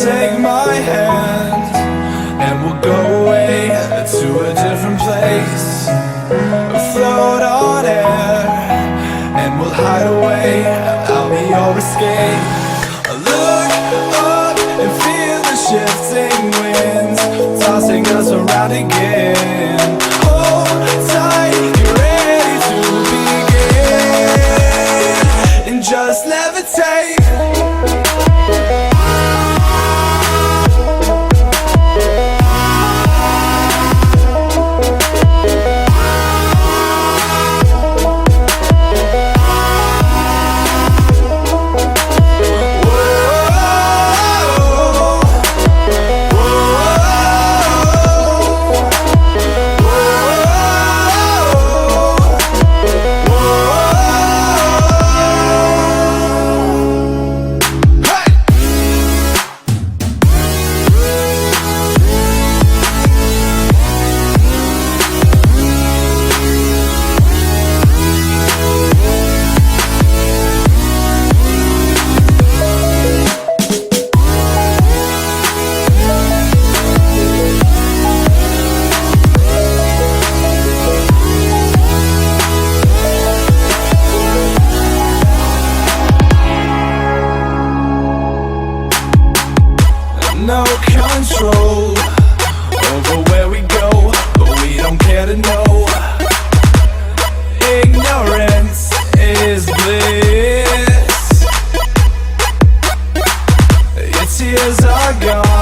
take my hand and we'll go away to a different place, float on air, and we'll hide away. I'll be your escape. Look up and feel the shifting winds tossing us around again. Hold tight, get ready to begin, and just levitate. No control over where we go, but we don't care to know. Ignorance is bliss. Your tears are gone.